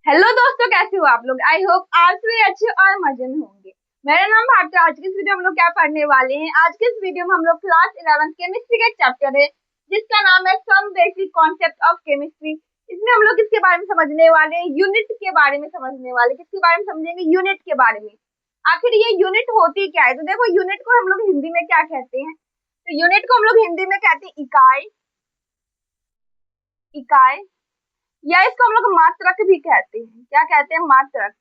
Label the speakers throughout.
Speaker 1: Hello दोस्तों, कैसे हो आप लोग। आई होप आप भी अच्छे और मजे में होंगे। मेरा नाम भारती। आज की इस वीडियो में हम लोग क्या पढ़ने वाले हैं। आज के इस वीडियो में हम लोग क्लास 11 केमिस्ट्री का चैप्टर है जिसका नाम है some basic concept of chemistry. इसमें हम लोग किसके बारे में समझने वाले हैं, यूनिट के बारे में समझने वाले। किसके बारे में समझेंगे, यूनिट के बारे में। आखिर ये यूनिट होती क्या है। तो देखो, यूनिट को हम लोग हिंदी में क्या कहते हैं। तो यूनिट को हम लोग हिंदी में कहते हैं इकाई। इकाई या इसको हम लोग मात्रक भी कहते हैं। क्या कहते हैं, मात्रक।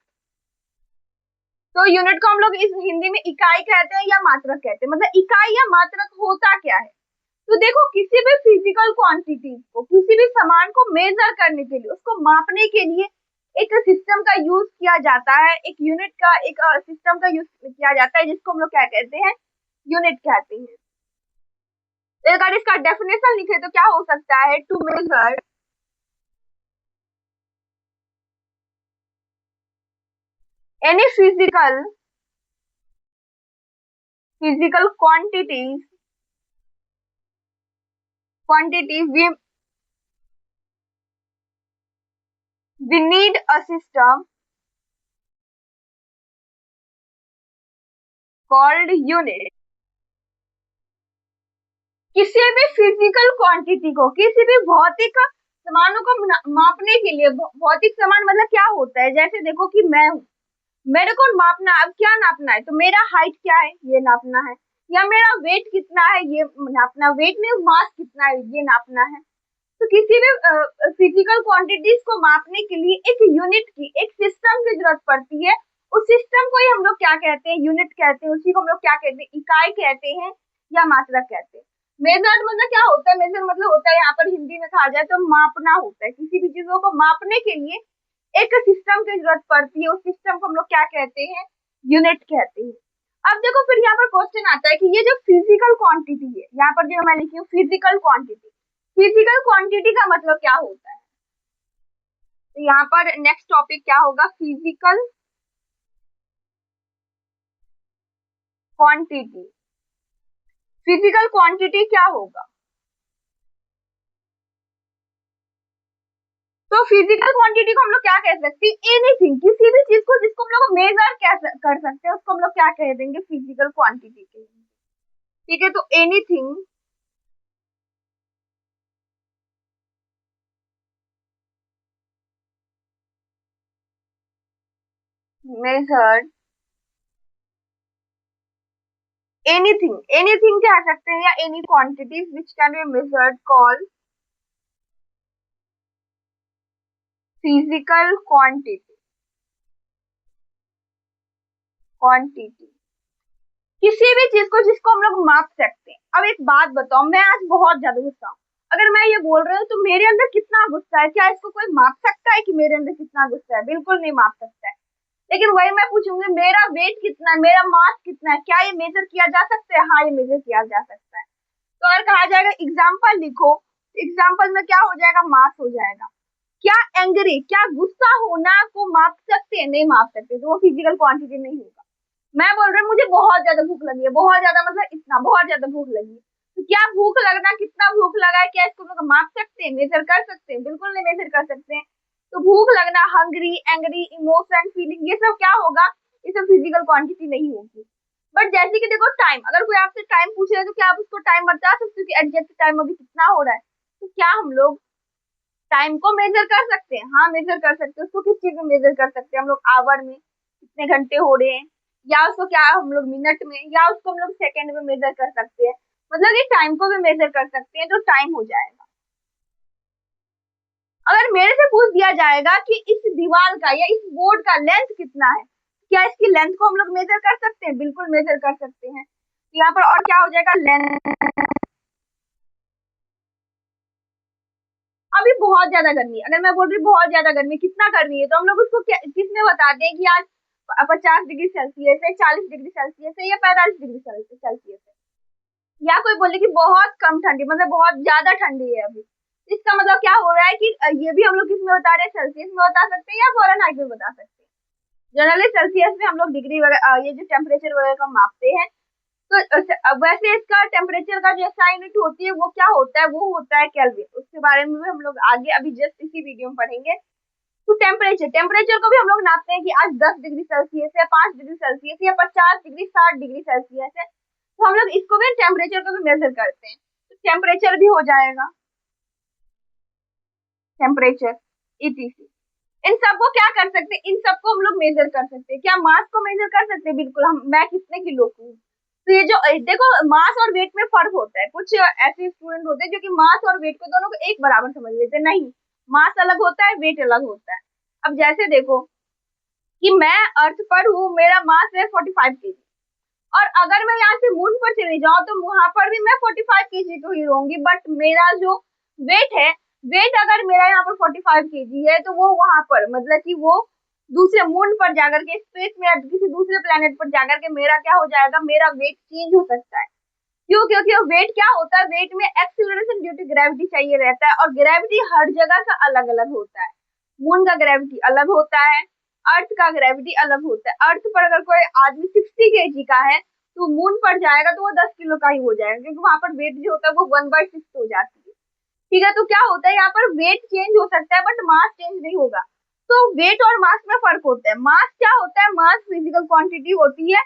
Speaker 1: तो यूनिट को हम लोग इस हिंदी में इकाई कहते हैं या मात्रक कहते हैं। मतलब इकाई या मात्रक होता क्या है। तो देखो, किसी भी फिजिकल क्वांटिटी को, किसी भी सामान को मेजर करने के लिए, उसको मापने के लिए एक सिस्टम का यूज किया जाता है। एक यूनिट का, एक सिस्टम का यूज किया जाता है जिसको हम लोग क्या कहते हैं, यूनिट कहते हैं। तो अगर इसका डेफिनेशन लिखे तो क्या हो सकता है, to measure any physical quantity we need a system called unit। किसी भी फिजिकल क्वांटिटी को, किसी भी भौतिक सामानों को मापने के लिए, भौतिक सामान मतलब क्या होता है। जैसे देखो कि मैं हूँ, मेरे को मापना, अब क्या नापना है। तो मेरा हाइट क्या है ये नापना है, या मेरा वेट कितना है ये नापना। वेट में मास कितना है ये नापना है। तो किसी भी फिजिकल क्वांटिटीज को मापने के लिए एक यूनिट की, एक सिस्टम की जरूरत पड़ती है। उस सिस्टम को ही हम लोग क्या कहते हैं, यूनिट कहते हैं। उसी को हम लोग क्या कहते हैं, इकाई कहते हैं या मात्रक कहते हैं। मेजर मतलब क्या होता है, मेजर मतलब होता है, यहाँ पर हिंदी में कहा जाए तो मापना होता है। किसी भी चीजों को मापने के लिए एक सिस्टम की जरूरत पड़ती है। उस सिस्टम को हम लोग क्या कहते हैं, यूनिट कहते हैं। अब देखो, फिर यहाँ पर क्वेश्चन आता है कि ये जो फिजिकल क्वांटिटी है, यहाँ पर जो मैं लिखी हूँ फिजिकल क्वांटिटी, फिजिकल क्वांटिटी का मतलब क्या होता है। तो यहाँ पर नेक्स्ट टॉपिक क्या होगा, फिजिकल क्वांटिटी। फिजिकल क्वांटिटी क्या होगा। तो फिजिकल क्वांटिटी को हम लोग क्या कह सकते हैं, एनीथिंग, किसी भी चीज को जिसको हम लोग मेजर कर सकते हैं उसको हम लोग क्या कह देंगे, फिजिकल क्वांटिटी कहेंगे। ठीक है, तो एनीथिंग मेजर्ड, एनीथिंग, एनीथिंग कह सकते हैं, या any quantities which can be measured call physical quantity. Quantity किसी भी चीज को जिसको हम लोग माप सकते हैं। अब एक बात बताओ, मैं आज बहुत ज्यादा गुस्सा हूँ। अगर मैं ये बोल रही हूँ तो मेरे अंदर कितना गुस्सा है, क्या इसको कोई माप सकता है कि मेरे अंदर कितना गुस्सा है। बिल्कुल नहीं माप सकता है। लेकिन वही मैं पूछूंगी, मेरा वेट कितना है, मेरा मास कितना है, क्या ये मेजर किया जा सकता है। हाँ, ये मेजर किया जा सकता है। तो अगर कहा जाएगा एग्जाम्पल लिखो, एग्जाम्पल में क्या हो जाएगा, मास हो जाएगा। क्या एंग्री, क्या गुस्सा होना को माप सकते हैं, नहीं माप सकते, तो वो फिजिकल क्वांटिटी नहीं होगा। मैं बोल रही हूँ मुझे बहुत ज्यादा भूख लगी है, बहुत ज्यादा मतलब इतना बहुत ज्यादा भूख लगी है। तो क्या भूख लगना, कितना भूख लगा है, क्या इसको लोग माप सकते हैं, मेजर कर सकते हैं। बिल्कुल नहीं मेजर कर सकते हैं। तो भूख लगना, हंग्री, एंग्री, इमोशन, फीलिंग, ये सब क्या होगा, ये सब फिजिकल क्वांटिटी नहीं होगी। बट जैसे कि देखो, टाइम, अगर कोई आपसे टाइम पूछ रहे तो क्या आप उसको टाइम बता सकते हो कि एग्जैक्ट टाइम अभी कितना हो रहा है। तो क्या हम लोग टाइम को मेजर कर सकते हैं। हाँ, मेजर कर सकते हैं। उसको किस चीज में मेजर कर सकते हैं, हम लोग आवर में कितने घंटे हो रहे हैं, या उसको क्या हम लोग मिनट में, या उसको हम लोग सेकंड में मेजर कर सकते हैं। मतलब ये टाइम को भी मेजर कर सकते हैं, तो टाइम हो जाएगा। अगर मेरे से पूछ दिया जाएगा कि इस दीवार का या इस बोर्ड का लेंथ कितना है, क्या इसकी लेंथ को हम लोग मेजर कर सकते हैं। बिल्कुल मेजर कर सकते हैं। तो यहाँ पर और क्या हो जाएगा, लेंथ। अभी बहुत ज्यादा गर्मी है, अगर मैं बोल रही हूँ बहुत ज्यादा गर्मी, कितना गर्मी है, तो हम लोग उसको किसमें बताते हैं कि आज 50 डिग्री सेल्सियस है, 40 डिग्री सेल्सियस है, या 45 डिग्री सेल्सियस है। या कोई बोले कि बहुत कम ठंडी, मतलब बहुत ज्यादा ठंडी है अभी। इसका मतलब क्या हो रहा है कि ये भी हम लोग किसमें बता रहे हैं, सेल्सियस में बता सकते हैं या फॉरेनहाइट में बता सकते हैं। जनरली सेल्सियस में हम लोग डिग्री वगैरह, ये जो टेम्परेचर वगैरह का मापते हैं। तो वैसे इसका टेम्परेचर का जो SI यूनिट होती है वो क्या होता है, वो होता है केल्विन। उसके बारे में भी हम लोग आगे अभी जस्ट इसी वीडियो में पढ़ेंगे। तो टेम्परेचर टेम्परेचर को भी हम लोग नापते हैं कि आज 10 डिग्री सेल्सियस है, 5 डिग्री सेल्सियस या 50 डिग्री 60 डिग्री सेल्सियस है, तो हम लोग इसको भी टेम्परेचर को भी मेजर करते हैं। तो टेम्परेचर भी हो जाएगा टेम्परेचर ईटीसी। इन सबको क्या कर सकते हैं, इन सबको हम लोग मेजर कर सकते हैं। क्या मास को मेजर कर सकते हैं? बिल्कुल। हम मैं कितने किलो की हूँ, तो ये जो देखो मास और वेट में फर्क होता है। कुछ ऐसे स्टूडेंट होते हैं जो कि मास और वेट को दोनों को एक बराबर समझ लेते हैं। नहीं, मास अलग होता है, वेट अलग होता है। अब जैसे देखो कि मैं अर्थ पर हूँ, मेरा मास है 45 केजी, और अगर मैं यहाँ से मून पर चली जाऊँ तो वहां पर भी मैं 45 केजी को ही रहूंगी, बट मेरा जो वेट है, वेट अगर मेरा यहाँ पर 45 केजी है, तो वो वहां पर मतलब कि वो दूसरे मून पर जाकर के, स्पेस में या किसी दूसरे प्लेनेट पर जाकर के मेरा क्या हो जाएगा, मेरा वेट चेंज हो सकता है। क्यों? क्योंकि वेट क्या होता है, वेट में एक्सीलरेशन ड्यू टू ग्रेविटी चाहिए रहता है, और ग्रेविटी हर जगह का अलग अलग होता है। मून का ग्रेविटी अलग होता है, अर्थ का ग्रेविटी अलग होता है। अर्थ पर अगर कोई आदमी 60 केजी का है, तो मून पर जाएगा तो वो 10 किलो का ही हो जाएगा, क्योंकि वहां पर वेट जो होता है वो 1/6 हो जाती है। ठीक है, तो क्या होता है यहाँ पर वेट चेंज हो सकता है बट मास चेंज नहीं होगा। तो वेट और मास में फर्क होता है। मास क्या होता है, मास फिजिकल क्वांटिटी होती है,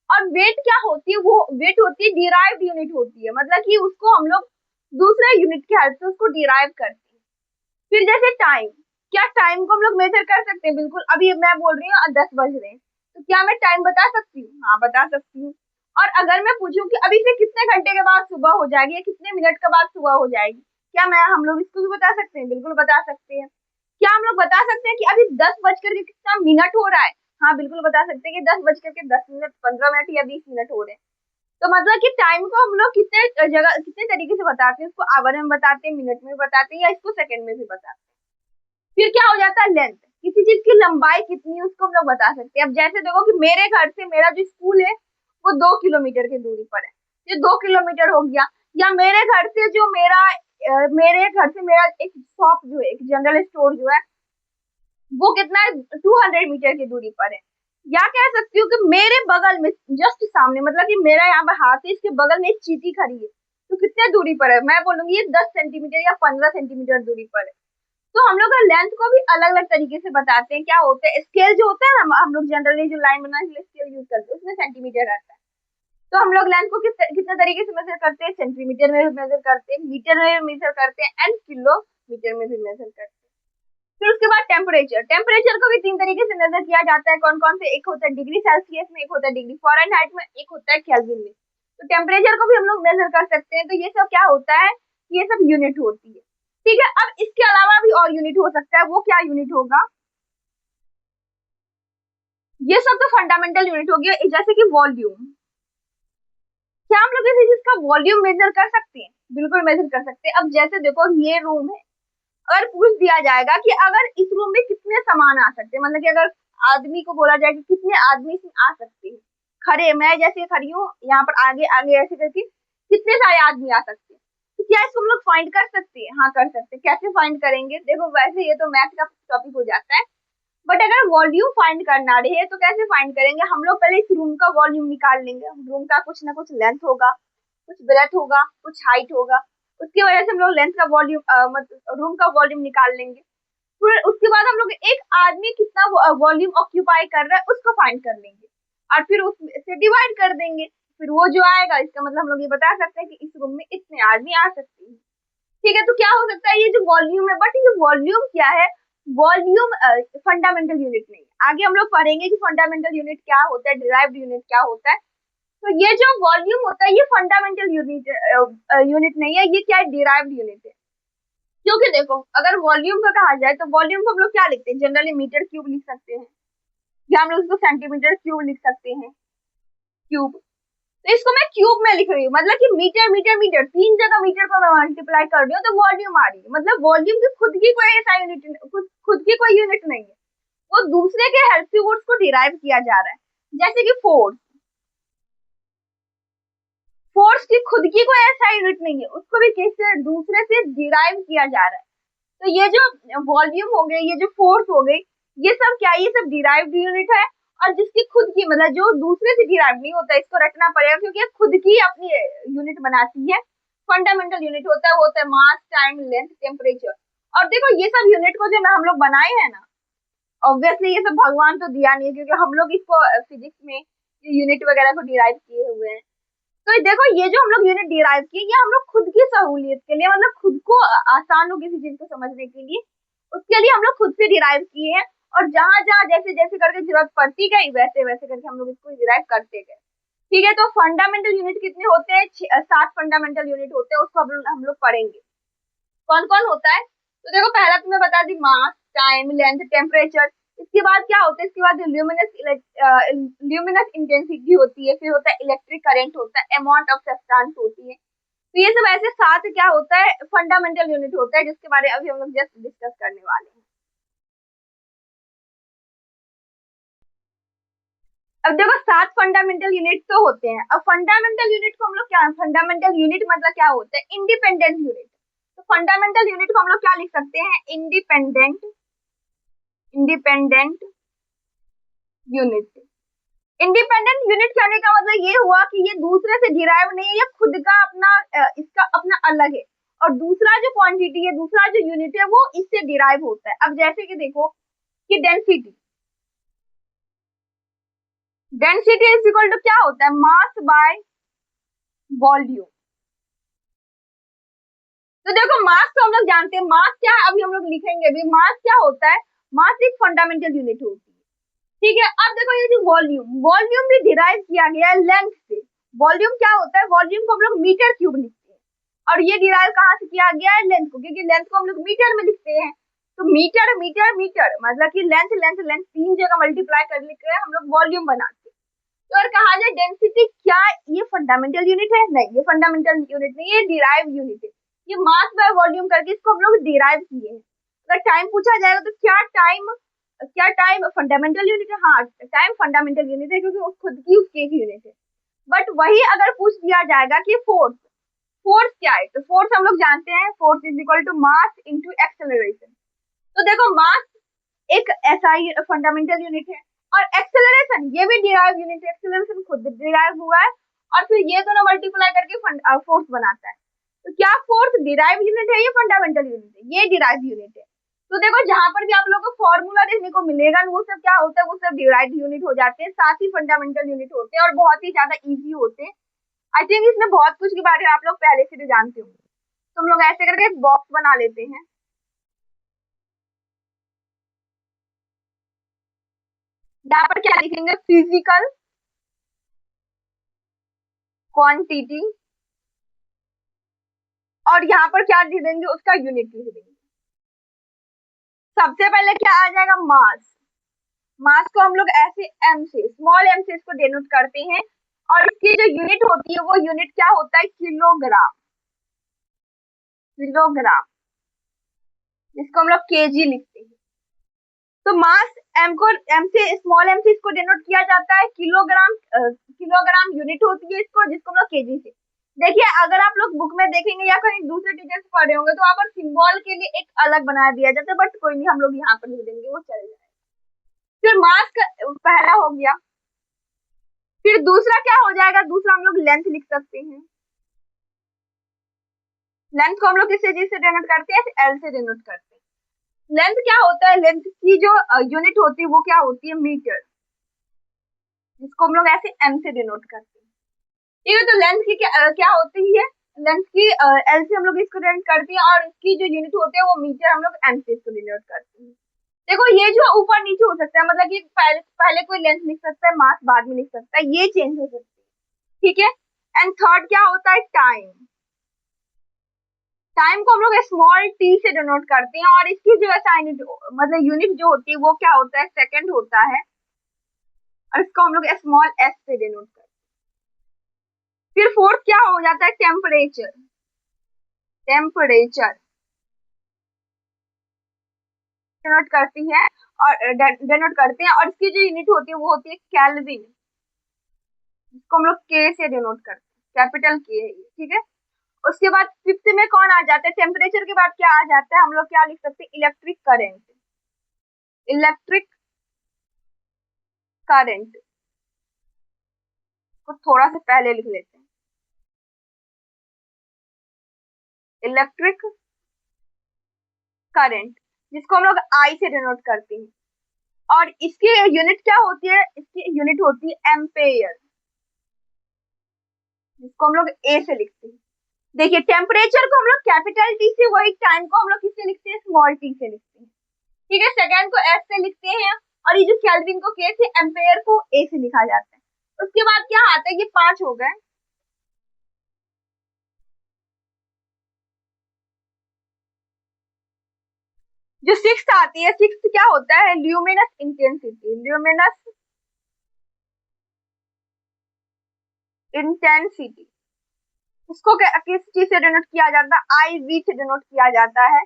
Speaker 1: और वेट क्या होती है, वो वेट होती है डिराइव्ड यूनिट होती है, मतलब कि उसको हम लोग दूसरे यूनिट के हेल्प से उसको डिराइव करते हैं। फिर जैसे टाइम, क्या टाइम को हम लोग मेजर कर सकते हैं? बिल्कुल। अभी मैं बोल रही हूँ 10 बज रहे हैं, तो क्या मैं टाइम बता सकती हूँ? हाँ, बता सकती हूँ। और अगर मैं पूछूं कि अभी से कितने घंटे के बाद सुबह हो जाएगी या कितने मिनट के बाद सुबह हो जाएगी, क्या मैं हम लोग इसको भी बता सकते हैं? बिल्कुल बता सकते हैं। क्या हम लोग बता सकते हैं कि अभी 10 बज करके कितना मिनट हो रहा है? हाँ, बिल्कुल बता सकते हैं कि 10 बज करके 10 मिनट, 15 मिनट या 20 मिनट हो रहे हैं। तो मतलब कि टाइम को हम लोग कितने जगह, कितने तरीके से बताते हैं? उसको आवर में बताते हैं, मिनट में बताते हैं, या इसको सेकंड में भी बताते हैं। फिर क्या हो जाता है, लेंथ, किसी चीज की लंबाई कितनी है उसको हम लोग बता सकते हैं। अब जैसे देखो कि मेरे घर से मेरा जो स्कूल है वो 2 किलोमीटर की दूरी पर है, ये 2 किलोमीटर हो गया। या मेरे घर से जो मेरे घर से मेरा एक शॉप जो है, एक जनरल स्टोर जो है, वो कितना है, 200 मीटर की दूरी पर है। या कह सकती हूँ कि मेरे बगल में, जस्ट सामने, मतलब कि मेरा यहाँ पर हाथ है, इसके बगल में एक चींटी खड़ी है, तो कितने दूरी पर है? मैं बोलूंगी ये 10 सेंटीमीटर या 15 सेंटीमीटर दूरी पर है। तो हम लोग लेंथ को भी अलग अलग तरीके से बताते हैं। क्या होता है, स्केल जो होता है ना, हम लोग जनरली जो लाइन बनाने के लिए स्केल यूज करते हैं उसमें सेंटीमीटर रहता है। तो हम लोग लेंथ को कितने तरीके से मेजर करते हैं? सेंटीमीटर में भी मेजर करते हैं, मीटर में भी मेजर करते हैं, एंड किलोमीटर में भी मेजर करते हैं। फिर उसके बाद टेम्परेचर, टेम्परेचर को भी 3 तरीके से मेजर किया जाता है। कौन कौन से? एक होता है डिग्री सेल्सियस में, एक होता है डिग्री फ़ारेनहाइट में, एक होता है केल्विन में। तो टेम्परेचर को भी हम लोग मेजर कर सकते हैं। तो ये सब क्या होता है, ये सब यूनिट होती है। ठीक है, अब इसके अलावा भी और यूनिट हो सकता है, वो क्या यूनिट होगा? ये सब तो फंडामेंटल यूनिट हो गया, जैसे कि वॉल्यूम। क्या हम लोग किसी चीज का वॉल्यूम मेजर कर सकते हैं? बिल्कुल मेजर कर सकते हैं। अब जैसे देखो ये रूम है, अगर पूछ दिया जाएगा कि अगर इस रूम में कितने सामान आ सकते हैं, मतलब कि अगर आदमी को बोला जाए कि कितने आदमी इसमें आ सकते हैं, खड़े, मैं जैसे खड़ी हूँ यहाँ पर, आगे आगे ऐसे करके कितने सारे आदमी आ सकते हैं, तो क्या इसको हम लोग फाइंड कर सकते हैं? हाँ, कर सकते हैं। कैसे फाइंड करेंगे? देखो, वैसे ये तो मैथ का टॉपिक हो जाता है, बट अगर वॉल्यूम फाइंड करना रहे तो कैसे फाइंड करेंगे? हम लोग पहले इस रूम का वॉल्यूम निकाल लेंगे। रूम का कुछ ना कुछ लेंथ होगा, कुछ ब्रेथ होगा, कुछ हाइट होगा, उसकी वजह से हम लोग लेंथ का वॉल्यूम, मतलब रूम का वॉल्यूम निकाल लेंगे। फिर उसके बाद हम लोग एक आदमी कितना वॉल्यूम ऑक्यूपाई कर रहा है उसको फाइंड कर लेंगे, और फिर उससे डिवाइड कर देंगे। फिर वो जो आएगा, इसका मतलब हम लोग ये बता सकते हैं कि इस रूम में इतने आदमी आ सकते हैं। ठीक है, तो क्या हो सकता है, ये जो वॉल्यूम है, बट ये वॉल्यूम क्या है? वॉल्यूम फंडामेंटल यूनिट नहीं है। आगे हम लोग पढ़ेंगे कि फंडामेंटल यूनिट क्या होता है, डिराइव्ड यूनिट क्या होता है। तो ये जो वॉल्यूम होता है ये फंडामेंटल यूनिट यूनिट नहीं है, ये क्या है, डिराइव्ड यूनिट है। क्योंकि देखो, अगर वॉल्यूम का कहा जाए तो वॉल्यूम को हम लोग क्या लिखते हैं? जनरली मीटर क्यूब लिख सकते हैं, या हम लोग इसको सेंटीमीटर क्यूब लिख सकते हैं, क्यूब। तो इसको मैं क्यूब में लिख रही हूँ, मतलब कि मीटर मीटर मीटर, 3 जगह मीटर को मैं मल्टीप्लाई कर रही हूँ, तो वॉल्यूम आ रही है। मतलब वॉल्यूम की खुद की कोई ऐसा यूनिट, खुद की कोई यूनिट नहीं है, वो दूसरे के हेल्प से उसको डिराइव किया जा रहा है। जैसे कि फोर्स, फोर्स की खुद की कोई ऐसा यूनिट नहीं है, उसको भी किसी दूसरे से डिराइव किया जा रहा है। तो ये जो वॉल्यूम हो गई, ये जो फोर्स हो गई, ये सब क्या है, ये सब डिराइव्ड यूनिट है। और जिसकी खुद की, मतलब जो दूसरे से डिराइव नहीं होता, इसको रखना पड़ेगा, क्योंकि ये खुद की अपनी यूनिट बनाती है। फंडामेंटल यूनिट होता है, वो होता है मास, टाइम, लेंथ, टेम्परेचर। और देखो, ये सब यूनिट को जो हम लोग बनाए हैं ना, ऑब्वियसली ये सब भगवान तो दिया नहीं है, क्योंकि हम लोग इसको फिजिक्स में यूनिट वगैरह को डिराइव किए हुए हैं। तो देखो ये जो हम लोग यूनिट डिराइव किए, ये हम लोग खुद की सहूलियत के लिए, मतलब खुद को आसान हो किसी चीज को समझने के लिए, उसके लिए हम लोग खुद से डिराइव किए हैं। और जहां जहां जैसे जैसे करके जरूरत पड़ती गई, वैसे वैसे करके हम लोग इसको डिराइव करते गए। ठीक है, तो फंडामेंटल यूनिट कितने होते हैं? 7 फंडामेंटल यूनिट होते हैं, उसको हम लोग पढ़ेंगे। कौन कौन होता है? तो देखो पहला तुम्हें बता दी, मास, टाइम, लेंथ, टेम्परेचर। इसके बाद क्या होता है? इसके बाद ल्यूमिनस इंटेंसिटी होती है, फिर होता है इलेक्ट्रिक करंट, होता है अमाउंट ऑफ सब्सटेंस होती है। तो ये सब ऐसे 7 क्या होता है? फंडामेंटल यूनिट होता है, जिसके बारे में अभी हम लोग जस्ट डिस्कस करने वाले हैं। अब देखो 7 फंडामेंटल यूनिट तो होते हैं। अब फंडामेंटल यूनिट को हम लोग क्या, फंडामेंटल यूनिट मतलब क्या होता है? Independent unit. तो फंडामेंटल यूनिट को हम लोग क्या लिख सकते हैं? Independent, independent unit. Independent unit कहने का मतलब ये हुआ कि ये दूसरे से डिराइव नहीं है, ये खुद का अपना इसका अपना अलग है। और दूसरा जो क्वांटिटी है, दूसरा जो यूनिट है, वो इससे डिराइव होता है। अब जैसे कि देखो कि density, density is equal to क्या होता है? Mass by volume. तो देखो मास तो हम लोग जानते हैं, मास क्या है अभी हम लोग लिखेंगे भी। मास क्या होता है? मास एक फंडामेंटल यूनिट होती है। ठीक है, अब देखो ये जो वॉल्यूम, वॉल्यूम भी डिराइव किया गया है लेंथ से। वॉल्यूम क्या होता है? वॉल्यूम को हम लोग मीटर क्यूब लिखते हैं, और ये डिराइव कहाँ से किया गया है? लेंथ को, क्योंकि लेंथ को हम लोग मीटर में लिखते हैं। तो मीटर मीटर मीटर मतलब कि लेंथ लेंथ लेंथ 3 जगह मल्टीप्लाई कर लिख के हम लोग वॉल्यूम बनाते हैं। तो अगर कहा जाए डेंसिटी क्या ये फंडामेंटल यूनिट है? नहीं, ये फंडामेंटल यूनिट नहीं, ये डिराइव यूनिट है। ये मास बाय वॉल्यूम करके इसको हम लोग डिराइव किए हैं। अगर टाइम पूछा जाएगा तो क्या टाइम, क्या टाइम फंडामेंटल यूनिट है? हाँ, टाइम फंडामेंटल यूनिट है, क्योंकि वो खुद की उसकी एक यूनिट है। बट वही अगर पूछ दिया जाएगा कि फोर्स, फोर्स क्या है? तो फोर्स हम लोग जानते हैं, force is equal to mass into acceleration. तो देखो मास एक एसआई फंडामेंटल यूनिट है, और एक्सेलरेशन ये भी डिराइव यूनिट है, एक्सेलरेशन खुद डिराइव हुआ है, और फिर ये दोनों मल्टीप्लाई करके फोर्स बनाता है। तो क्या फोर्स डिराइव यूनिट है, ये फंडामेंटल यूनिट है? ये डिराइव यूनिट है। तो देखो जहां पर भी आप लोगों को फॉर्मूला देखने को मिलेगा, वो सब क्या होता है? वो सब डिराइव यूनिट हो जाते हैं, साथ ही फंडामेंटल यूनिट होते हैं, और बहुत ही ज्यादा इजी होते हैं। आई थिंक इसमें बहुत कुछ के बारे में आप लोग पहले से भी जानते होंगे। तो हम लोग ऐसे करके एक बॉक्स बना लेते हैं। यहाँ पर क्या लिखेंगे? फिजिकल क्वांटिटी, और यहाँ पर क्या लिख देंगे? उसका यूनिट लिख देंगे। सबसे पहले क्या आ जाएगा? मास। मास को हम लोग ऐसे एम से, स्मॉल एम से इसको डिनोट करते हैं, और इसकी जो यूनिट होती है वो यूनिट क्या होता है? किलोग्राम, किलोग्राम, जिसको हम लोग केजी लिखते हैं। तो मास एम को, एम से, स्मॉल एम से इसको डिनोट किया जाता है किलोग्राम। किलोग्राम यूनिट होती है इसको, जिसको हम लोग केजी से। देखिए अगर आप लोग बुक में देखेंगे या कहीं दूसरे टीचर से पढ़े होंगे, तो वहां पर सिंबल के लिए एक अलग बना दिया जाता है, बट कोई नहीं, हम लोग यहाँ पर लिख देंगे, वो चल जाएगा। फिर मास का पहला हो गया। फिर दूसरा क्या हो जाएगा? दूसरा हम लोग लेंथ लिख सकते हैं। लेंथ को हम लोग किससे, जिससे डिनोट करते हैं? एल से डिनोट करते हैं। लेंथ क्या होता है? लेंथ की जो यूनिट होती है वो क्या होती है? मीटर, जिसको हम लोग ऐसे एम से डिनोट करते हैं। ठीक है, तो लेंथ की क्या होती है? लेंथ की एल से हम लोग इसको डिनोट करते हैं, और इसकी जो यूनिट होती है वो मीटर, हम लोग एम से इसको डिनोट करते हैं। देखो ये जो ऊपर नीचे हो सकता है, मतलब कि पहले पहले कोई लेंथ लिख सकता है, मास बाद में लिख सकता है, ये चेंज हो सकता है। ठीक है, एंड थर्ड क्या होता है? टाइम। टाइम को हम लोग स्मॉल टी से डिनोट करते हैं, और इसकी जो यूनिट, मतलब यूनिट जो होती है वो क्या होता है? सेकंड होता है, और इसको हम लोग स्मॉल एस से डिनोट करते हैं। फिर फोर्थ क्या हो जाता है? टेम्परेचर, टेम्परेचर डिनोट करती है, और डिनोट करते हैं, और इसकी जो यूनिट होती है वो होती है केल्विन, जिसको हम लोग के से डिनोट करते हैं, कैपिटल के है ये। ठीक है, उसके बाद फिफ्थ में कौन आ जाता है? टेम्परेचर के बाद क्या आ जाता है? हम लोग क्या लिख सकते हैं? इलेक्ट्रिक करंट, इलेक्ट्रिक करंट को थोड़ा सा पहले लिख लेते हैं। इलेक्ट्रिक करंट, जिसको हम लोग आई से डिनोट करते हैं। और इसकी यूनिट क्या होती है, इसकी यूनिट होती है एम्पेयर, जिसको हम लोग ए से लिखते हैं। देखिए टेम्परेचर को हम लोग कैपिटल टी से, वही टाइम को हम लोग किससे लिखते हैं, स्मॉल टी से लिखते हैं। ठीक है, सेकेंड को एस से लिखते हैं, और ये जो केल्विन को के से, एम्पेयर को ए से लिखा जाता है। उसके बाद क्या आता है, ये 5 हो गए। जो सिक्स आती है, सिक्स क्या होता है, ल्यूमिनस इंटेंसिटी, ल्यूमिनस इंटेंसिटी। इसको किस चीज से डिनोट किया जाता है, IV से डिनोट किया जाता है।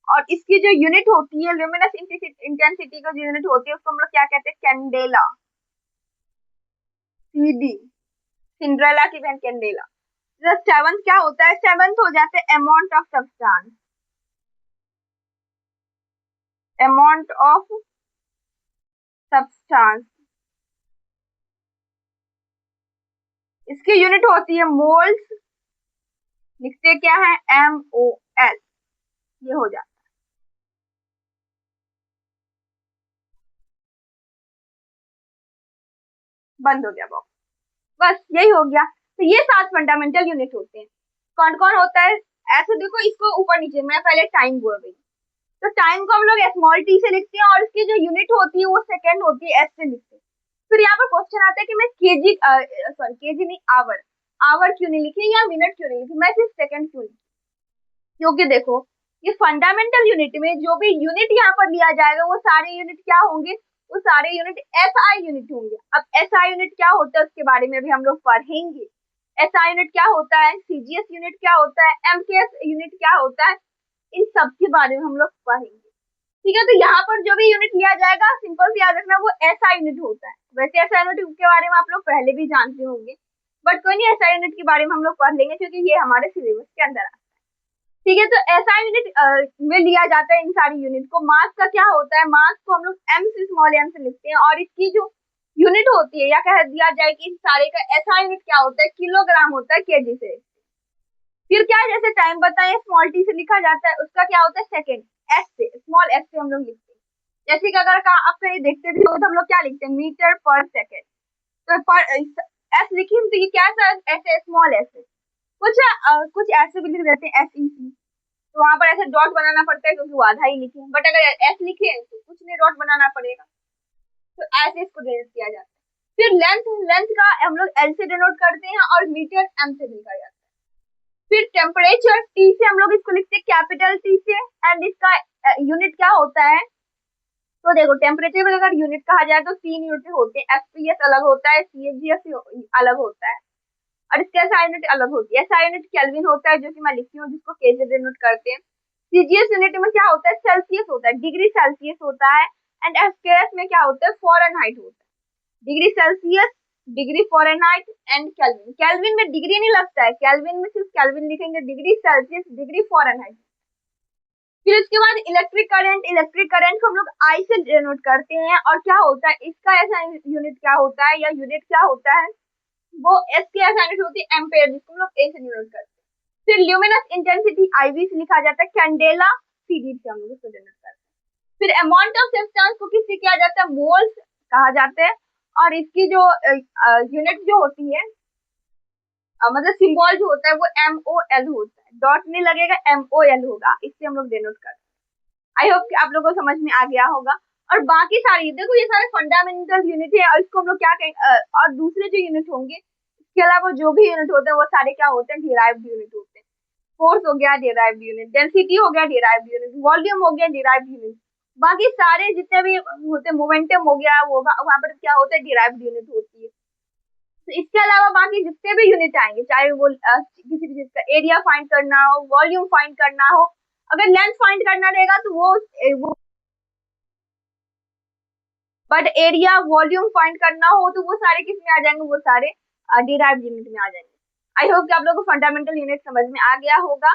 Speaker 1: और इसकी जो यूनिट होती है, ल्यूमिनस इंटेंसिटी का जो यूनिट होती है, उसको हम लोग क्या कहते हैं, कैंडेला, CD, सिंड्रेला की बहन कैंडेला। सेवंथ क्या होता है, सेवंथ हो जाते हैं amount of substance, amount of substance. इसकी यूनिट होती है मोल्स, लिखते क्या है, MOL, ये हो जाता है। बंद हो गया बॉक्स, बस यही हो गया। तो ये 7 फंडामेंटल यूनिट होते हैं। कौन कौन होता है, ऐसे देखो इसको ऊपर नीचे, मैं पहले टाइम बोल रही हूँ। तो टाइम को हम लोग स्मॉल टी से लिखते हैं, और इसकी जो यूनिट होती है वो सेकंड होती है, S से लिखते हैं। फिर यहाँ पर क्वेश्चन आता है कि मैं केजी, सॉरी केजी नहीं, आवर, आवर क्यों नहीं लिखी या मिनट क्यों नहीं लिखी, मैं सिर्फ सेकंड क्यों लिखी, क्योंकि देखो ये फंडामेंटल यूनिट में जो भी यूनिट यहाँ पर लिया जाएगा, वो सारे यूनिट क्या होंगे, वो सारे यूनिट SI यूनिट होंगे। अब SI यूनिट क्या होता है उसके बारे में भी हम लोग पढ़ेंगे। SI यूनिट क्या होता है, CGS यूनिट क्या होता है, MKS यूनिट क्या होता है, इन सब के बारे में हम लोग पढ़ेंगे। ठीक है, तो यहाँ पर जो भी यूनिट लिया जाएगा, सिंपल से याद रखना, वो SI यूनिट होता है। वैसे SI यूनिट के बारे में आप लोग पहले भी जानते होंगे, बट कोई नहीं, SI यूनिट के बारे में हम लोग पढ़ लेंगे, क्योंकि ये हमारे सिलेबस के अंदर आता है। ठीक है, तो SI यूनिट में लिया जाता है इन सारी यूनिट को। मास का क्या होता है, मास को हम लोग M से, स्मॉल m से लिखते हैं, और इसकी जो यूनिट होती है, या कह दिया जाए कि सारे का SI यूनिट क्या होता है, किलोग्राम होता है, केजी से। फिर क्या है, जैसे टाइम बताए स्मॉल टी से लिखा जाता है, उसका क्या होता है, सेकेंड, S से, स्मॉल s से हम लोग लिखते हैं। जैसे कि अगर आप कहीं देखते भी हो तो हम लोग क्या लिखते हैं, मीटर पर सेकेंड। तो पर S लिखी तो ये क्या है, ऐसे स्मॉल s है। कुछ ऐसे भी लिख देते हैं, SEC, तो वहां पर ऐसे डॉट बनाना पड़ता है, क्योंकि वो आधा ही लिखे हैं। बट अगर एस लिखे तो कुछ नहीं डॉट बनाना पड़ेगा, तो ऐसे इसको डिनोट किया जाता है। फिर लेंथ, लेंथ का हम लोग L से डिनोट करते हैं, और मीटर M से लिखा जाता है। फिर टेम्परेचर T से हम लोग इसको लिखते हैं, कैपिटल T से, एंड इसका यूनिट क्या होता है, तो देखो टेम्परेचर में अगर यूनिट कहा जाए तो 3 यूनिट होते हैं, FPS अलग होता है, CGS अलग होता है, और इसके SI यूनिट अलग होती है। SI यूनिट केल्विन होता है, जो कि मैं लिखती हूँ, जिसको के से डिनोट करते हैं। CGS यूनिट में क्या होता है, सेल्सियस होता है, डिग्री सेल्सियस होता है। एंड SKS में क्या होता है, फॉरेनहाइट होता है, degree Celsius, degree Fahrenheit and kelvin. Kelvin में डिग्री नहीं लगता है, केल्विन में सिर्फ केल्विन लिखेंगे, डिग्री सेल्सियस, डिग्री फॉरेनहाइट। फिर उसके बाद इलेक्ट्रिक करंट, इलेक्ट्रिक करंट को हम लोग I से डिनोट करते हैं, और क्या होता है इसका ऐसा यूनिट क्या होता है, या यूनिट क्या होता है, वो S की ऐसा यूनिट होती है, एम्पेयर, जिसको हम लोग A से डिनोट करते हैं। फिर ल्यूमिनस इंटेंसिटी IV से लिखा जाता है, कैंडेला CD से हम लोग इसको डिनोट करते हैं। फिर अमाउंट ऑफ सब्सटेंस को किससे किया जाता है, मोल्स कहा जाता है। और इसकी जो यूनिट जो होती है, मतलब सिंबल जो होता है, वो MOL होता है, डॉट नहीं लगेगा, MOL होगा, इससे हम लोग डिनोट करते हैं। आई होप कि आप लोगों को समझ में आ गया होगा। और बाकी सारी देखो, ये सारे फंडामेंटल यूनिट है, और इसको हम लोग क्या कहेंगे, और दूसरे जो यूनिट होंगे, इसके अलावा जो भी यूनिट होते हैं, वो सारे क्या होते हैं, डिराइव्ड यूनिट होते हैं। फोर्स हो गया डिराइव्ड यूनिट, डेंसिटी हो गया डिराइव्ड यूनिट, वॉल्यूम हो गया डिराइव्ड यूनिट। बाकी सारे जितने भी होते हैं, मोमेंटम हो गया, वो वहां पर क्या होता है, डिराइव्ड यूनिट होती है। तो इसके अलावा बाकी जितने भी यूनिट आएंगे, चाहे वो किसी भी चीज का एरिया फाइंड करना हो, वॉल्यूम फाइंड करना हो, अगर लेंथ फाइंड करना रहेगा तो वो बट एरिया वॉल्यूम फाइंड करना हो तो वो सारे किस में आ जाएंगे, वो सारे डिराइव्ड यूनिट में आ जाएंगे। आई होप कि आप लोगों को फंडामेंटल यूनिट समझ में आ गया होगा।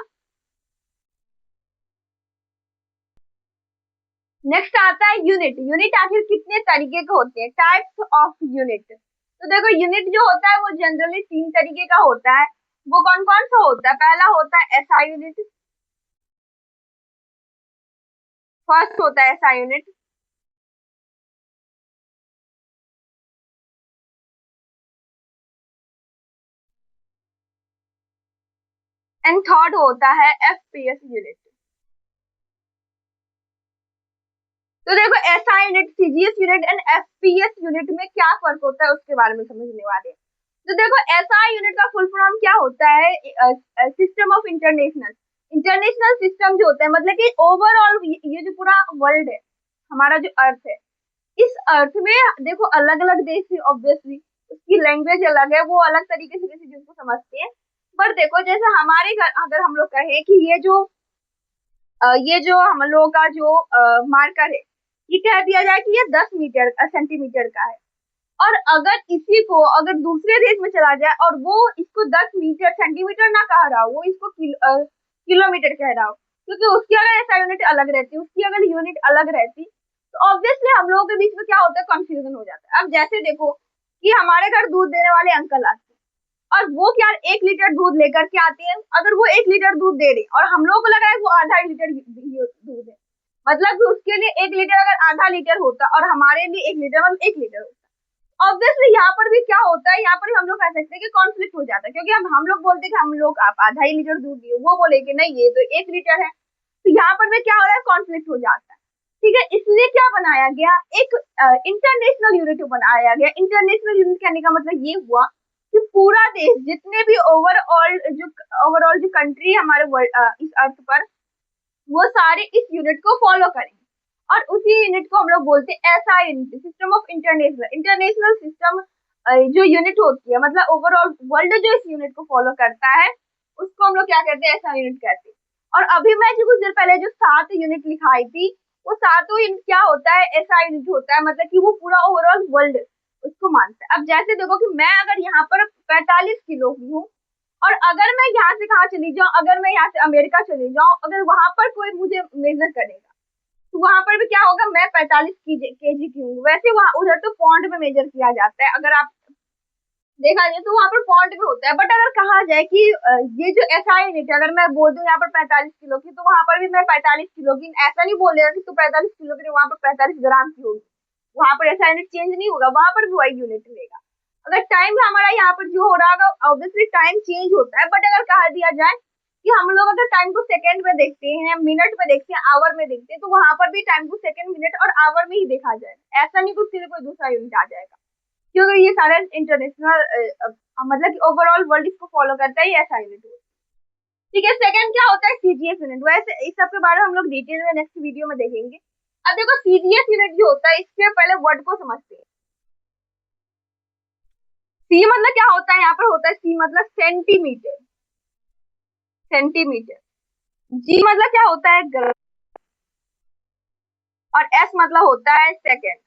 Speaker 1: नेक्स्ट आता है यूनिट। यूनिट आखिर कितने तरीके के होते हैं, टाइप्स ऑफ यूनिट। तो देखो यूनिट जो होता है वो जनरली 3 तरीके का होता है। वो कौन कौन सा होता है, पहला होता है SI यूनिट, फर्स्ट होता है SI यूनिट, एंड थर्ड होता है एफपीएस यूनिट। तो देखो SI unit, CGS unit and FPS unit में क्या फर्क होता है उसके बारे में समझने वाले हैं। तो देखो एसआई यूनिट का फुल फॉर्म क्या होता है, system of international, international system जो होता है, मतलब कि ओवरऑल ये जो पूरा वर्ल्ड है, हमारा जो अर्थ है, इस अर्थ में देखो अलग अलग देश है, ऑब्वियसली उसकी लैंग्वेज अलग है, वो अलग तरीके से किसी चीज को समझते हैं। पर देखो जैसे हमारे घर अगर हम लोग कहें कि ये जो हम लोगों का जो मार्कर है, ये कह दिया जाए कि ये 10 मीटर सेंटीमीटर का है, और अगर इसी को अगर दूसरे देश में चला जाए और वो इसको 10 मीटर सेंटीमीटर ना कह रहा हो, वो इसको किलोमीटर कह रहा हो, क्योंकि उसकी अगर ऐसा यूनिट अलग रहती, उसकी अगर यूनिट अलग रहती, तो ऑब्वियसली हम लोगों के बीच में क्या होता है, कंफ्यूजन हो जाता है। अब जैसे देखो कि हमारे घर दूध देने वाले अंकल आते हैं, और वो क्या 1 लीटर दूध लेकर के आते हैं, अगर वो 1 लीटर दूध दे रहे और हम लोगों को लगा है वो आधा लीटर दूध है, मतलब कि उसके लिए 1 लीटर अगर आधा लीटर होता और हमारे लिए 1 लीटर मतलब 1 लीटर होता, ऑब्वियसली यहाँ पर भी क्या होता है, यहाँ पर भी हम लोग कह सकते हैं कि कॉन्फ्लिक्ट हो जाता है, क्योंकि हम लोग बोलते हैं कि हम लोग आप आधा ही लीटर दूध दिए, वो बोले कि नहीं ये तो 1 लीटर है, तो यहाँ पर भी क्या हो रहा है, कॉन्फ्लिक्ट हो जाता है। ठीक है, इसलिए क्या बनाया गया, एक इंटरनेशनल यूनिट बनाया गया। इंटरनेशनल यूनिट कहने का मतलब ये हुआ कि पूरा देश, जितने भी ओवरऑल जो कंट्री हमारे इस अर्थ पर, वो सारे इस यूनिट को फॉलो करेंगे, और उसी यूनिट को हम लोग बोलते हैं SI unit, system of international, international system. जो यूनिट होती है, मतलब ओवरऑल वर्ल्ड जो इस यूनिट को फॉलो करता है, उसको हम लोग क्या कहते हैं, एसआई यूनिट कहते हैं। और अभी मैं जो कुछ देर पहले जो 7 यूनिट लिखाई थी, वो सातों यूनिट क्या होता है, एसआई यूनिट होता है, मतलब कि वो पूरा ओवरऑल वर्ल्ड उसको मानता है। अब जैसे देखो कि मैं अगर यहाँ पर 45 किलो की हूँ, और अगर मैं यहाँ से कहाँ चली जाऊँ, अगर मैं यहाँ से अमेरिका चली जाऊँ, अगर वहां पर कोई मुझे मेजर करेगा, तो वहां पर भी क्या होगा, मैं 45 केजी की हूँ, वैसे वहां उधर तो पौंड में मेजर किया जाता है, अगर आप देखा जाए तो वहां पर पॉइंट भी होता है। बट अगर कहा जाए कि ये जो एसआई यूनिट है, अगर मैं बोल दूं यहाँ पर 45 किलो की, तो वहां पर भी मैं 45 किलो की, ऐसा नहीं बोलेगा कि तू 45 किलो की, वहां पर 45 ग्राम की होगी, वहां पर ऐसा यूनिट चेंज नहीं होगा, वहां पर भी वही यूनिट लेगा। अगर टाइम हमारा यहाँ पर जो हो रहा होगा, ऑब्वियसली टाइम चेंज होता है, बट अगर कहा दिया जाए कि हम लोग अगर टाइम को सेकंड में देखते हैं, मिनट में देखते हैं, आवर में देखते हैं, तो वहां पर भी टाइम को सेकंड, मिनट और आवर में ही देखा जाएगा, ऐसा नहीं कि उसके लिए कोई दूसरा यूनिट आ जाएगा, क्योंकि ये सारे इंटरनेशनल, मतलब कि ओवरऑल वर्ल्ड इसको फॉलो करता है, ये ऐसा यूनिट होता है। ठीक है, सेकंड क्या होता है, सीजीएस यूनिट। वैसे इस सब के बारे में हम लोग डिटेल में नेक्स्ट वीडियो में देखेंगे। अब देखो सीजीएस यूनिट जो होता है, इसके पहले वर्ड को समझते हैं। सी मतलब क्या होता है, यहाँ पर होता है सी मतलब सेंटीमीटर, सेंटीमीटर। जी मतलब क्या होता है, ग्राम, और एस मतलब होता है सेकेंड।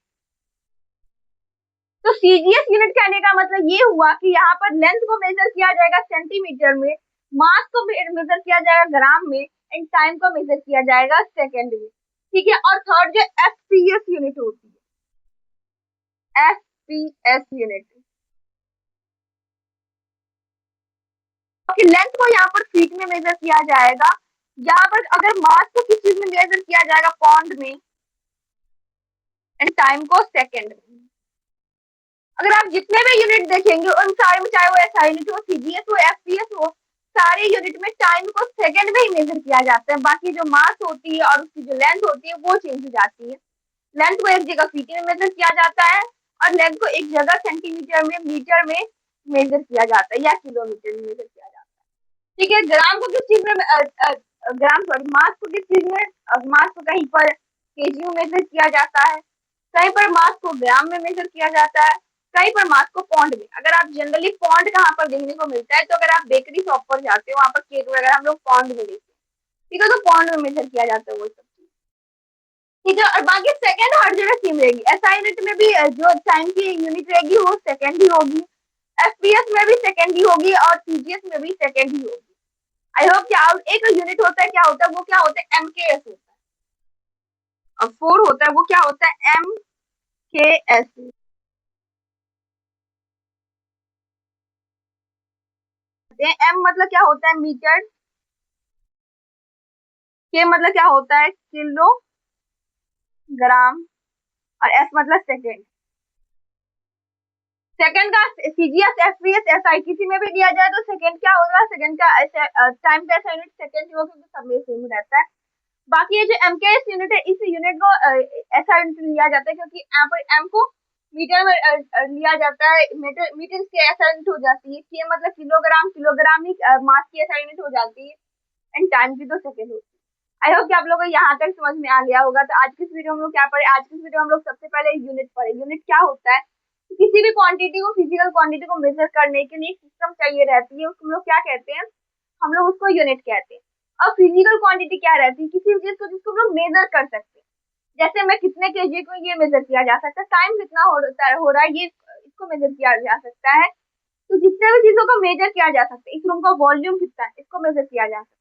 Speaker 1: तो सीजीएस यूनिट कहने का मतलब ये हुआ कि यहाँ पर लेंथ को मेजर किया जाएगा सेंटीमीटर में, मास को मेजर किया जाएगा ग्राम में, एंड टाइम को मेजर किया जाएगा सेकंड में। ठीक है, और थर्ड जो एफपीएस यूनिट होती है, एफपीएस यूनिट, लेंथ को यहाँ पर फीट में मेजर किया जाएगा, यहाँ पर अगर मास को किस चीज में मेजर किया जाएगा, पॉन्ड में, एंड टाइम को सेकंड में। अगर आप जितने भी यूनिट देखेंगे उन सारे में, चाहे वो एसआई यूनिट हो, सीजीएस हो, एफपीएस हो, सारे यूनिट में टाइम को सेकंड में ही मेजर किया जाता है, बाकी जो मास होती है और उसकी जो लेंथ होती है वो चेंज हो जाती है। लेंथ को एक जगह फीट में मेजर किया जाता है, और लेंथ को एक जगह सेंटीमीटर में, मीटर में मेजर किया जाता है, या किलोमीटर में मेजर किया जाता है। ठीक है, ग्राम को किस चीज में, ग्राम सॉरी, मास को किस चीज में, मास को कहीं पर केजी में मेजर किया जाता है, कहीं पर मास को ग्राम में मेजर किया जाता है, कहीं पर मास को पौंड में। अगर आप जनरली पौंड कहाँ पर देखने को मिलता है, तो अगर आप बेकरी शॉप पर जाते हो, वहां पर केक वगैरह हम लोग पौंड में देखते हैं। ठीक है, तो पौंड में मेजर किया जाता है वो सब चीज। ठीक है, और बाकी सेकंड हर जगह सेम रहेगी। एसआई यूनिट में भी जो टाइम की यूनिट रहेगी वो सेकंड ही होगी, एफपीएस में भी सेकंड ही होगी, और सीजीएस में भी सेकंड ही होगी। आई होप क्या एक यूनिट होता है, क्या होता है वो, क्या होता है, एमकेएस होता है, और 4 होता है वो क्या होता है, एमकेएस। एम मतलब क्या होता है, मीटर, के मतलब क्या होता है, किलो ग्राम, और एस मतलब सेकेंड। सेकंड का सीजीएस, एफपीएस, एसआई किसी में भी दिया जाए तो सेकंड क्या होगा, सेकंड का टाइम का ऐसा यूनिट सेकंड ही होगा क्योंकि सब में सेम रहता है। बाकी ये जो एमकेएस यूनिट है, इस यूनिट को ऐसा यूनिट लिया जाता है क्योंकि यहाँ पर एम को मीटर में लिया जाता है, मीटर की ऐसा यूनिट हो जाती है, कि मतलब किलोग्राम, किलोग्राम ही मास की ऐसा यूनिट हो जाती है, एंड टाइम की तो सेकंड होती है। आई होप कि आप लोगों को यहाँ तक समझ में आ गया होगा। तो आज की इस वीडियो में हम लोग क्या पढ़े, आज की इस वीडियो में हम लोग सबसे पहले यूनिट पढ़े। यूनिट क्या होता है, तो किसी भी क्वांटिटी को, फिजिकल क्वांटिटी को मेजर करने के लिए एक सिस्टम चाहिए रहती है, उसको हम लोग क्या कहते हैं, हम लोग उसको यूनिट कहते हैं। अब फिजिकल क्वांटिटी क्या रहती है, किसी भी चीज को जिसको हम लोग मेजर कर सकते हैं। जैसे मैं कितने केजी को ये मेजर किया जा सकता है, टाइम कितना हो रहा है ये इसको मेजर किया जा सकता है। तो जितने भी चीजों को मेजर किया जा सकता है, इस रूम का वॉल्यूम कितना है इसको मेजर किया जा सकता है।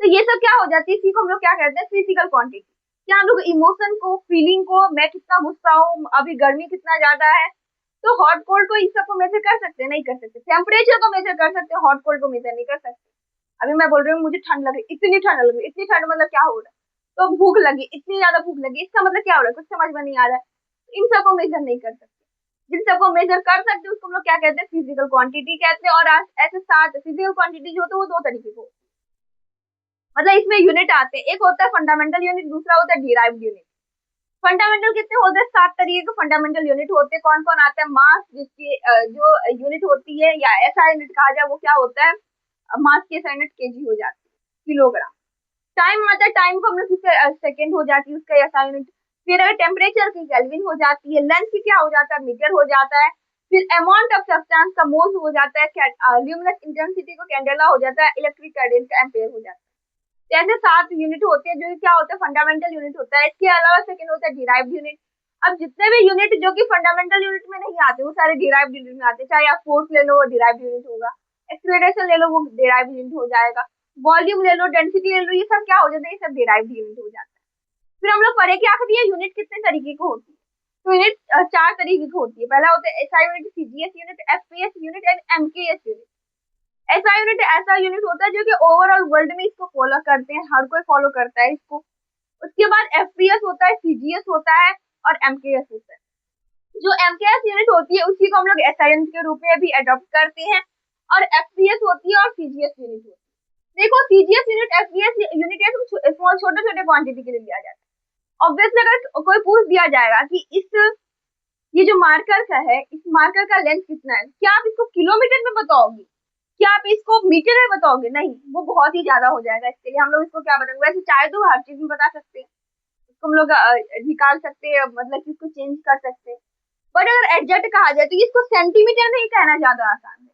Speaker 1: तो ये सब क्या हो जाती है, इसी को हम लोग क्या कहते हैं, फिजिकल क्वांटिटी। क्या हम लोग इमोशन को, फीलिंग को, मैं कितना गुस्सा हूँ, अभी गर्मी कितना ज्यादा है, तो हॉट कोल्ड को इस सब को मेजर कर सकते हैं, नहीं कर सकते। टेम्परेचर को मेजर कर सकते हैं, हॉट कोल्ड को मेजर नहीं कर सकते। अभी मैं बोल रही हूँ मुझे ठंड लग रही, इतनी ठंड लग रही, इतनी ठंड मतलब क्या हो रहा है, तो भूख लगी, इतनी ज्यादा भूख लगी, इसका मतलब क्या हो रहा है, कुछ समझ में नहीं आ रहा है। इन सबको मेजर नहीं कर सकते। जिन सबको मेजर कर सकते हैं उसको हम लोग क्या कहते हैं, फिजिकल क्वांटिटी कहते हैं। और ऐसे साथ फिजिकल क्वांटिटी जो होते हैं वो दो तरीके को, मतलब इसमें यूनिट आते हैं, एक होता है फंडामेंटल यूनिट, दूसरा होता है डिराइव्ड यूनिट। फंडामेंटल कितने होते हैं, 7 तरीके के फंडामेंटल यूनिट होते हैं। कौन कौन आते हैं, मास, जिसकी जो यूनिट होती है, या ऐसा यूनिट कहा जाए, वो क्या होता है, मास की ऐसा यूनिट केजी हो जाती है, किलोग्राम। टाइम मतलब टाइम को हम लोग किससे, सेकेंड हो जाती है उसका ऐसा यूनिट। फिर अगर टेम्परेचर की केल्विन हो जाती है, लेंथ की क्या हो जाता है, मीटर हो जाता है। फिर अमाउंट ऑफ सब्सटेंस का मोल हो जाता है, ल्यूमिनस इंटेंसिटी को कैंडेला हो जाता है, इलेक्ट्रिक करंट का एम्पेयर हो जाता है। ऐसे 7 यूनिट होते हैं जो क्या होता है, फंडामेंटल यूनिट होता है। इसके अलावा सेकंड होता है डिराइव्ड यूनिट। अब जितने भी यूनिट जो कि फंडामेंटल यूनिट में नहीं आते वो सारे डिराइव्ड यूनिट में आते हैं। चाहे आप फोर्स ले लो वो डिराइव्ड यूनिट होगा, एक्सीलरेशन ले लो वो डिराइव्ड यूनिट हो जाएगा, वॉल्यूम ले लो, डेंसिटी ले लो, ये सब क्या हो जाता है, ये सब डिराइव्ड यूनिट हो जाता है। फिर हम लोग पढ़े कि आखिर ये यूनिट कितने तरीके की होती है। तो यूनिट 4 तरीके की होती है। पहला होता है SI unit, CGS unit, FPS unit and MKS unit. ऐसा यूनिट होता है जो कि ओवरऑल वर्ल्ड में इसको फॉलो करते हैं, हर कोई फॉलो करता है इसको। उसके बाद एफपीएस होता है, सीजीएस होता है और एमकेएस होता है। जो एमकेएस यूनिट होती है उसी को हम लोग एसआई यूनिट के रूप में भी अडॉप्ट करते हैं, और एफपीएस होती है और सीजीएस यूनिट होती है। देखो सीजीएस यूनिट, एफपीएस यूनिट है, स्मॉल छोटे छोटे क्वांटिटी के लिए लिया जाता है। ऑब्वियसली अगर कोई पूछ दिया जाएगा कि ये जो मार्कर का है, इस मार्कर का लेंथ कितना है, क्या आप इसको किलोमीटर में बताओगे, क्या आप इसको मीटर में बताओगे, नहीं, वो बहुत ही ज्यादा हो जाएगा। इसके लिए हम लोग इसको क्या बताएंगे, वैसे चाहे तो हर चीज में बता सकते हैं, इसको हम लोग निकाल सकते हैं, मतलब कि इसको चेंज कर सकते हैं। बट अगर एग्जैक्ट कहा जाए तो इसको सेंटीमीटर में ही कहना ज्यादा आसान है।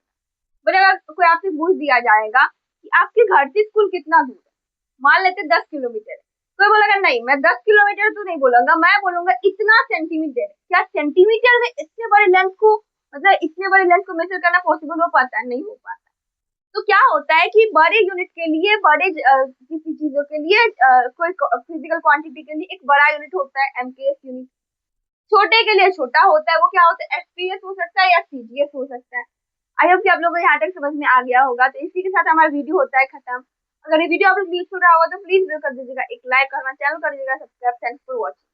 Speaker 1: बट अगर कोई आपसे पूछ दिया जाएगा कि आपके घर से स्कूल कितना दूर है, मान लेते 10 किलोमीटर है, कोई बोलेगा नहीं मैं 10 किलोमीटर तो नहीं बोलूंगा, मैं बोलूंगा इतना सेंटीमीटर। क्या सेंटीमीटर में इतने बड़े लेंथ को, मतलब इतने बड़े लेंथ को मेजर करना पॉसिबल हो पाता है, नहीं हो पाता। तो क्या होता है कि बड़े यूनिट के लिए, बड़े किसी चीजों के लिए, कोई फिजिकल क्वांटिटी के लिए एक बड़ा यूनिट होता है एमकेएस यूनिट, छोटे के लिए छोटा होता है, वो क्या होता है, एफपीएस हो सकता है या सीजीएस हो सकता है। आई होप कि आप लोगों को यहाँ तक समझ में आ गया होगा। तो इसी के साथ हमारा वीडियो होता है खत्म। अगर ये वीडियो आप लोग यूजफुल रहा होगा तो प्लीज कर दीजिएगा एक लाइक, और हमारा चैनल कर दीजिएगा सब्सक्राइब। Thanks for watching.